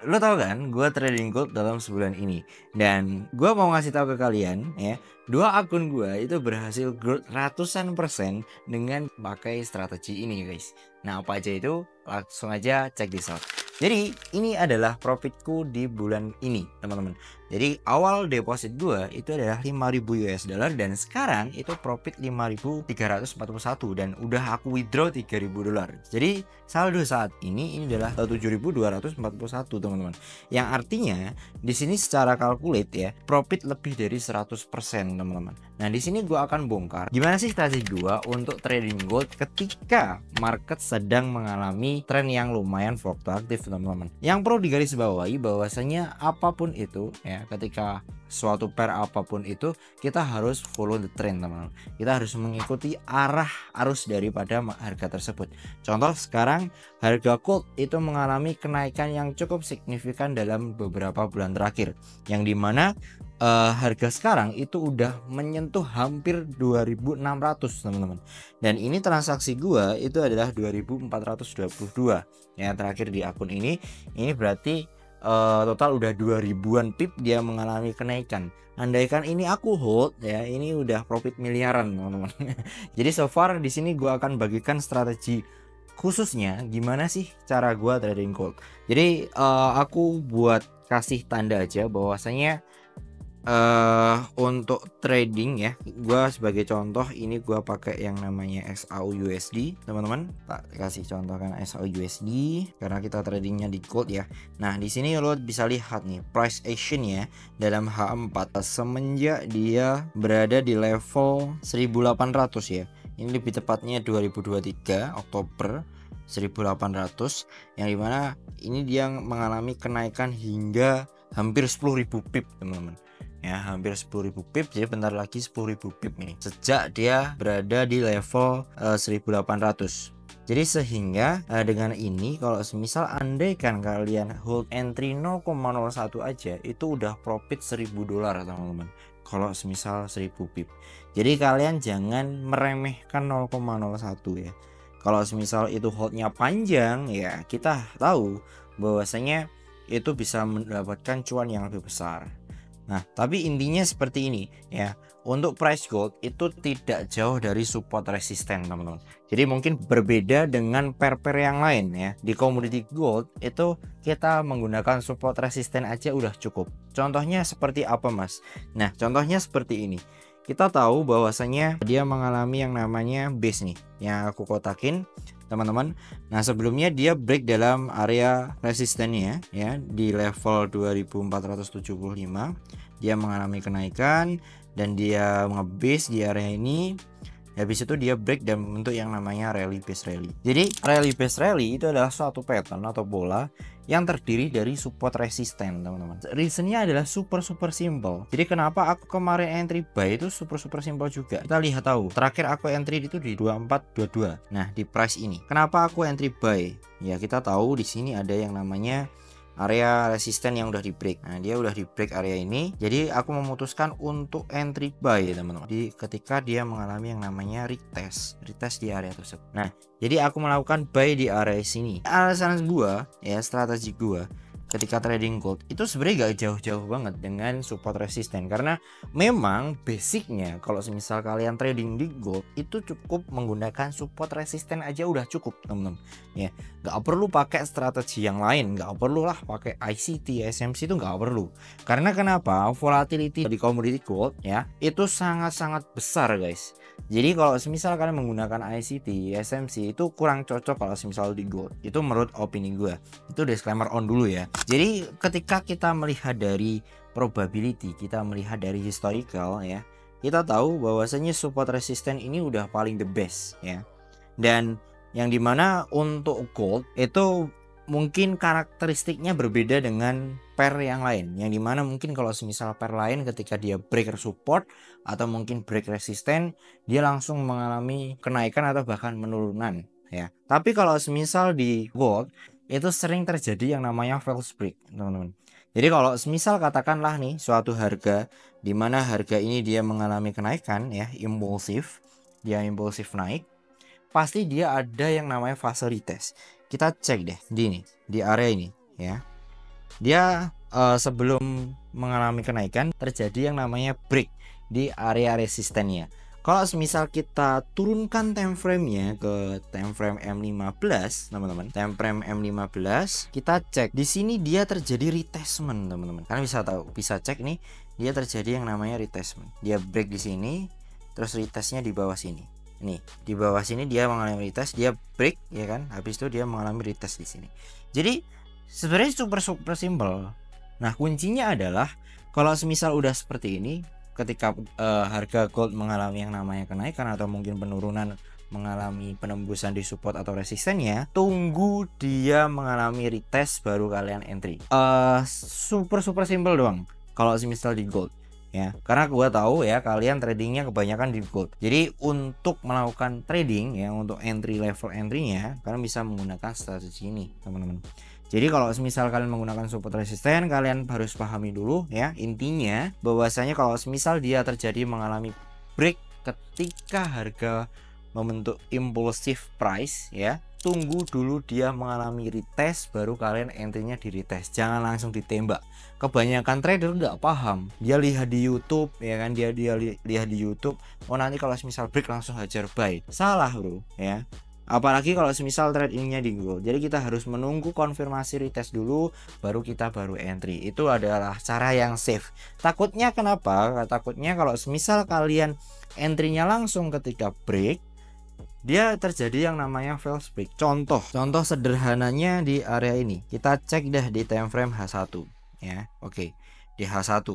lo tau kan, gue trading gold dalam sebulan ini, dan gue mau ngasih tahu ke kalian ya, dua akun gue itu berhasil growth ratusan persen dengan pakai strategi ini guys. Nah apa aja itu? Langsung aja cek this out. Jadi ini adalah profitku di bulan ini teman-teman. Jadi awal deposit gue itu adalah 5.000 US dollar dan sekarang itu profit 5.341 dan udah aku withdraw 3.000 dolar. Jadi saldo saat ini adalah 7.241 teman-teman. Yang artinya di sini secara calculate ya, profit lebih dari 100% teman-teman. Nah, di sini gua akan bongkar gimana sih strategi gua untuk trading gold ketika market sedang mengalami tren yang lumayan fluktuatif teman-teman. Yang perlu digarisbawahi bahwasanya apapun itu ya, ketika suatu pair apapun itu kita harus follow the trend teman-teman. Kita harus mengikuti arah arus daripada harga tersebut. Contoh sekarang harga gold itu mengalami kenaikan yang cukup signifikan dalam beberapa bulan terakhir, yang dimana harga sekarang itu udah menyentuh hampir 2.600 teman-teman. Dan ini transaksi gua itu adalah 2.422 ya terakhir di akun ini. Ini berarti total udah 2.000-an pip dia mengalami kenaikan. Andaikan ini aku hold ya, ini udah profit miliaran teman-teman. Jadi so far di sini gua akan bagikan strategi khususnya gimana sih cara gua trading gold. Jadi aku buat kasih tanda aja bahwasanya untuk trading ya, gua sebagai contoh ini gua pakai yang namanya SAU-USD teman-teman. Tak kasih contohkan SAU-USD karena kita tradingnya di gold ya. Nah di sini lo bisa lihat nih price action ya dalam H4 semenjak dia berada di level 1.800 ya. Ini lebih tepatnya 2023 Oktober 1.800, yang dimana ini dia mengalami kenaikan hingga hampir 10.000 pip teman-teman ya, hampir 10.000 pip. Jadi bentar lagi 10.000 pip nih sejak dia berada di level 1.800. Jadi sehingga dengan ini kalau semisal andaikan kalian hold entry 0,01 aja itu udah profit 1.000 dolar teman-teman, kalau semisal 1.000 pip. Jadi kalian jangan meremehkan 0,01 ya. Kalau semisal itu holdnya panjang ya, kita tahu bahwasanya itu bisa mendapatkan cuan yang lebih besar. Nah, tapi intinya seperti ini ya. Untuk price gold itu tidak jauh dari support resisten, teman-teman. Jadi mungkin berbeda dengan pair-pair yang lain ya. Di commodity gold itu kita menggunakan support resisten aja udah cukup. Contohnya seperti apa, Mas? Nah, contohnya seperti ini. Kita tahu bahwasanya dia mengalami yang namanya base nih, yang aku kotakin, teman-teman. Nah, sebelumnya dia break dalam area resistennya ya di level 2475. Dia mengalami kenaikan dan dia ngebase di area ini. Habis itu dia break dan membentuk yang namanya rally base rally. Jadi rally base rally itu adalah suatu pattern atau bola yang terdiri dari support resisten teman-teman. Reasonnya adalah super simple. Jadi kenapa aku kemarin entry buy itu super simple juga. Kita lihat tahu. Terakhir aku entry itu di 2422. Nah di price ini. Kenapa aku entry buy? Ya kita tahu di sini ada yang namanya area resisten yang udah di break. Nah dia udah di break area ini, jadi aku memutuskan untuk entry buy teman-teman ketika dia mengalami yang namanya retest di area tersebut. Nah jadi aku melakukan buy di area sini. Alasan gua ya, strategi gua ketika trading gold itu sebenarnya gak jauh-jauh banget dengan support resisten, karena memang basicnya kalau semisal kalian trading di gold itu cukup menggunakan support resisten aja udah cukup teman-teman ya. Gak perlu pakai strategi yang lain, gak perlu lah pakai ICT, SMC, itu gak perlu. Karena kenapa? Volatility di commodity gold ya itu sangat-sangat besar guys. Jadi kalau semisal kalian menggunakan ICT, SMC itu kurang cocok kalau semisal di gold. Itu menurut opini gue. Itu disclaimer on dulu ya. Jadi ketika kita melihat dari probability, kita melihat dari historical ya, kita tahu bahwasanya support resisten ini udah paling the best ya. Dan yang dimana untuk gold itu mungkin karakteristiknya berbeda dengan pair yang lain, yang dimana mungkin kalau semisal pair lain ketika dia break support atau mungkin break resisten, dia langsung mengalami kenaikan atau bahkan penurunan ya. Tapi kalau semisal di gold itu sering terjadi yang namanya false break teman-teman. Jadi kalau semisal katakanlah nih suatu harga dimana harga ini dia mengalami kenaikan ya, impulsif, dia impulsif naik, pasti dia ada yang namanya fase retest. Kita cek deh di area ini ya. dia sebelum mengalami kenaikan terjadi yang namanya break di area resistennya. Kalau semisal kita turunkan time frame-nya ke time frame M15, teman-teman. Time frame M15, kita cek di sini dia terjadi retestment, teman-teman. Kalian bisa cek nih, dia terjadi yang namanya retestment. Dia break di sini, terus retestnya di bawah sini. Nih, di bawah sini dia mengalami retest, dia break ya kan. Habis itu dia mengalami retest di sini. Jadi sebenarnya super simple. Nah, kuncinya adalah kalau semisal udah seperti ini, ketika harga gold mengalami yang namanya kenaikan atau mungkin penurunan, mengalami penembusan di support atau resistennya, tunggu dia mengalami retest baru kalian entry. Super simple doang kalau semisal di gold ya, karena gua tahu ya kalian tradingnya kebanyakan di gold. Jadi untuk melakukan trading ya, untuk entry level entry-nya kalian bisa menggunakan strategi ini, teman-teman. Jadi kalau semisal kalian menggunakan support resisten, kalian harus pahami dulu ya, intinya bahwasanya kalau semisal dia terjadi mengalami break ketika harga membentuk impulsive price ya, tunggu dulu dia mengalami retest baru kalian entry-nya di retest. Jangan langsung ditembak. Kebanyakan trader nggak paham. Dia lihat di YouTube ya kan, dia lihat di YouTube, oh nanti kalau semisal break langsung hajar buy. Salah, bro ya. Apalagi kalau semisal tradingnya di gold. Jadi kita harus menunggu konfirmasi retest dulu baru kita entry. Itu adalah cara yang safe. Takutnya kenapa? Takutnya kalau semisal kalian entry-nya langsung ketika break, dia terjadi yang namanya false break. Contoh sederhananya di area ini. Kita cek deh di time frame H1 ya. Oke. Di H1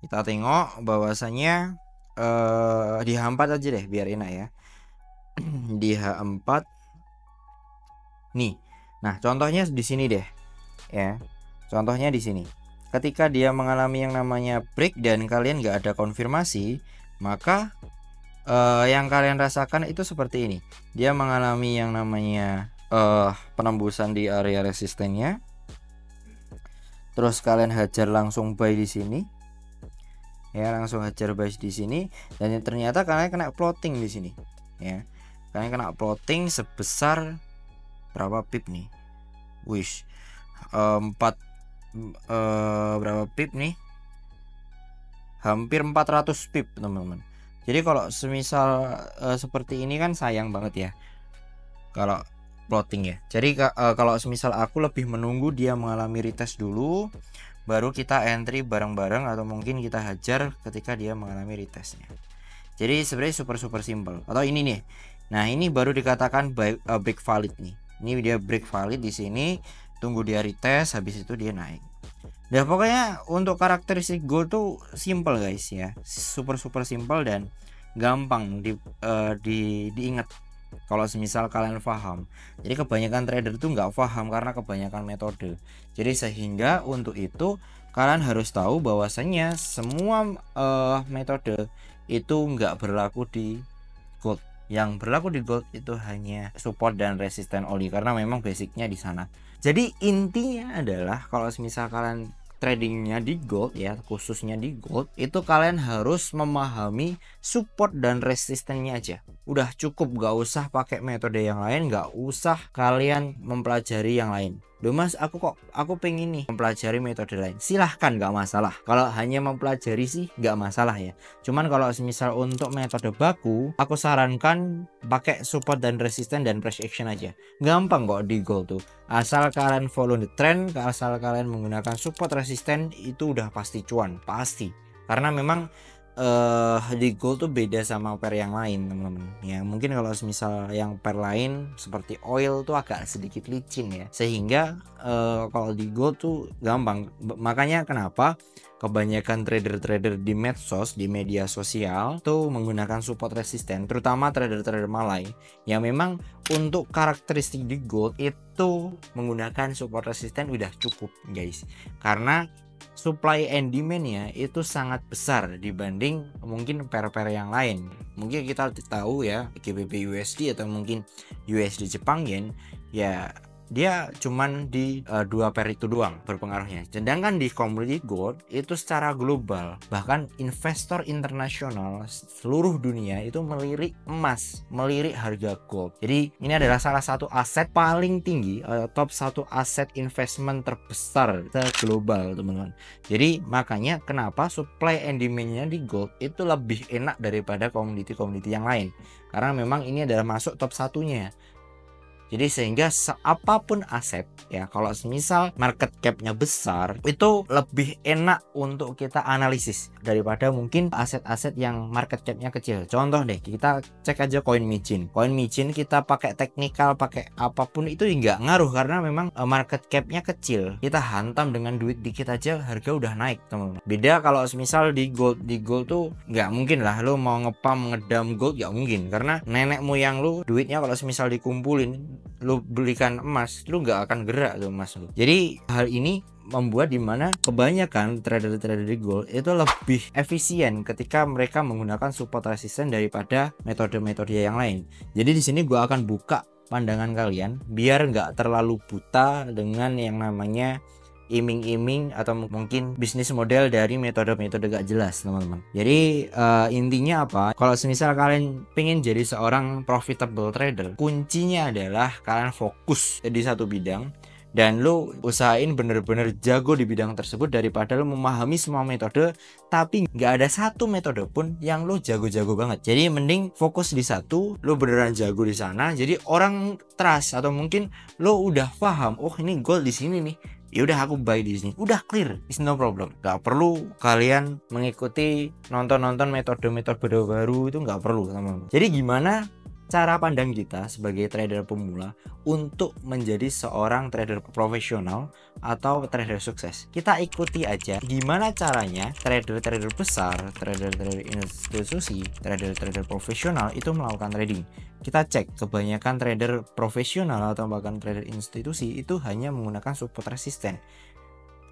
kita tengok bahwasanya di H4 aja deh biar enak ya. Di H4 nih. Nah, contohnya di sini deh. Ya. Contohnya di sini. Ketika dia mengalami yang namanya break dan kalian nggak ada konfirmasi, maka yang kalian rasakan itu seperti ini. Dia mengalami yang namanya penembusan di area resistennya. Terus kalian hajar langsung buy di sini. Ya, langsung hajar buy di sini dan ternyata kalian kena plotting di sini. Ya. Kalian kena plotting sebesar berapa pip nih? Wish. 4 berapa pip nih? Hampir 400 pip, teman-teman. Jadi kalau semisal seperti ini kan sayang banget ya kalau plotting ya. Jadi kalau semisal aku lebih menunggu dia mengalami retest dulu baru kita entry bareng-bareng atau mungkin kita hajar ketika dia mengalami retestnya. Jadi sebenarnya super simple. Atau ini nih. Nah, ini baru dikatakan break valid nih. Ini dia break valid di sini, tunggu dia retest, habis itu dia naik. Nah, pokoknya untuk karakteristik gold tuh simple guys ya. Super simple dan gampang diingat kalau semisal kalian paham. Jadi kebanyakan trader tuh nggak paham karena kebanyakan metode. Jadi sehingga untuk itu kalian harus tahu bahwasanya semua metode itu nggak berlaku di gold. Yang berlaku di gold itu hanya support dan resisten only karena memang basicnya di sana. Jadi intinya adalah kalau misal kalian tradingnya di gold ya, khususnya di gold, itu kalian harus memahami support dan resistennya aja. Udah cukup, gak usah pakai metode yang lain, gak usah kalian mempelajari yang lain. Duh mas, aku pengen nih mempelajari metode lain. Silahkan, gak masalah. Kalau hanya mempelajari sih gak masalah ya. Cuman kalau misal untuk metode baku, aku sarankan pakai support dan resisten dan price action aja. Gampang kok di gold tuh. Asal kalian follow the trend, asal kalian menggunakan support resisten, itu udah pasti cuan, pasti. Karena memang di gold tuh beda sama pair yang lain, teman-teman. Ya, mungkin kalau misal yang pair lain seperti oil tuh agak sedikit licin ya. Sehingga kalau di gold tuh gampang. Makanya kenapa kebanyakan trader-trader di medsos, di media sosial tuh menggunakan support resisten, terutama trader-trader Malay yang memang untuk karakteristik di gold itu menggunakan support resisten udah cukup guys. Karena supply and demand-nya itu sangat besar dibanding mungkin pair-pair yang lain. Mungkin kita tahu ya GBP USD atau mungkin USD Jepang Yen ya, dia cuman di 2 pair itu doang berpengaruhnya. Sedangkan di commodity gold itu secara global, bahkan investor internasional seluruh dunia itu melirik emas, melirik harga gold. Jadi ini adalah salah satu aset paling tinggi, top 1 aset investment terbesar global, teman-teman. Jadi makanya kenapa supply and demand-nya di gold itu lebih enak daripada komoditi-komoditi yang lain, karena memang ini adalah masuk top satunya. Jadi sehingga apapun aset ya, kalau semisal market cap-nya besar, itu lebih enak untuk kita analisis daripada mungkin aset-aset yang market cap-nya kecil. Contoh deh, kita cek aja koin micin. Koin micin kita pakai teknikal, pakai apapun itu nggak ngaruh karena memang market cap-nya kecil. Kita hantam dengan duit dikit aja harga udah naik, teman-teman. Beda kalau semisal di gold tuh nggak mungkin lah lo mau ngepam ngedam gold, nggak mungkin, karena nenek moyang lu duitnya kalau semisal dikumpulin lu belikan emas, lu nggak akan gerak tuh emas lu. Jadi hal ini membuat dimana kebanyakan trader-trader di gold itu lebih efisien ketika mereka menggunakan support resistance daripada metode-metode yang lain. Jadi di sini gua akan buka pandangan kalian biar nggak terlalu buta dengan yang namanya iming-iming atau mungkin bisnis model dari metode-metode gak jelas, teman-teman. Jadi intinya apa? Kalau semisal kalian pengen jadi seorang profitable trader, kuncinya adalah kalian fokus di satu bidang dan lu usahain bener-bener jago di bidang tersebut daripada lu memahami semua metode tapi nggak ada satu metode pun yang lu jago-jago banget. Jadi mending fokus di satu, lu beneran jago di sana, jadi orang trust, atau mungkin lu udah paham, oh ini gold di sini nih, ya udah aku buy di sini, udah clear, it's no problem. Gak perlu kalian mengikuti nonton metode-metode baru, itu nggak perlu, teman-teman. Jadi gimana cara pandang kita sebagai trader pemula untuk menjadi seorang trader profesional atau trader sukses? Kita ikuti aja gimana caranya trader-trader besar, trader-trader institusi, trader-trader profesional itu melakukan trading. Kita cek kebanyakan trader profesional atau bahkan trader institusi itu hanya menggunakan support resistance.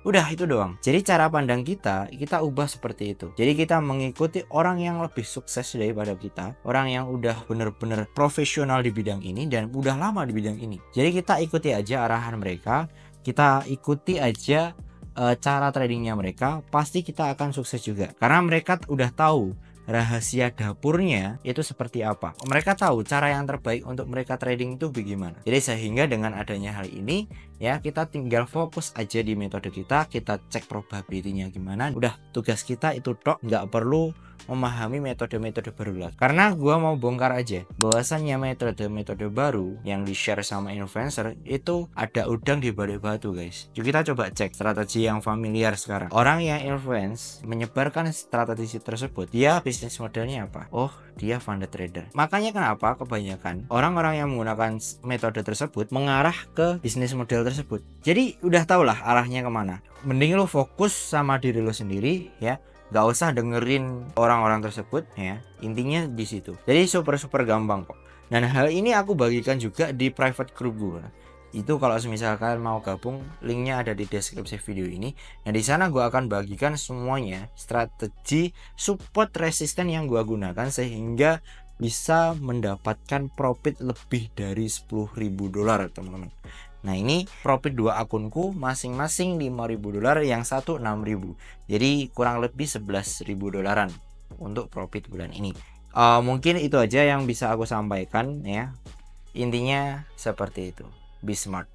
Udah itu doang. Jadi cara pandang kita ubah seperti itu. Jadi kita mengikuti orang yang lebih sukses daripada kita, orang yang udah bener-bener profesional di bidang ini dan udah lama di bidang ini. Jadi kita ikuti aja arahan mereka, kita ikuti aja cara tradingnya mereka, pasti kita akan sukses juga. Karena mereka udah tahu rahasia dapurnya itu seperti apa. Mereka tahu cara yang terbaik untuk mereka trading itu bagaimana. Jadi sehingga dengan adanya hal ini ya, kita tinggal fokus aja di metode kita cek probability-nya gimana. Udah, tugas kita itu tok, nggak perlu memahami metode-metode baru lagi. Karena gua mau bongkar aja bahwasannya metode-metode baru yang di-share sama influencer itu ada udang di balik batu, guys. Jadi kita coba cek strategi yang familiar sekarang. Orang yang influence menyebarkan strategi tersebut, dia bisnis modelnya apa? Oh, dia funded trader. Makanya kenapa kebanyakan orang-orang yang menggunakan metode tersebut mengarah ke bisnis model tersebut. Jadi udah tau lah arahnya kemana. Mending lo fokus sama diri lo sendiri ya, gak usah dengerin orang-orang tersebut ya. Intinya di situ. Jadi super gampang kok. Dan hal ini aku bagikan juga di private group gue. Itu kalau semisal kalian mau gabung, linknya ada di deskripsi video ini. Nah di sana gue akan bagikan semuanya strategi support resisten yang gue gunakan sehingga bisa mendapatkan profit lebih dari $10.000, teman-teman. Nah ini profit 2 akunku masing-masing $5.000, yang satu $6.000. Jadi kurang lebih $11.000 untuk profit bulan ini. Mungkin itu aja yang bisa aku sampaikan ya. Intinya seperti itu. Be smart.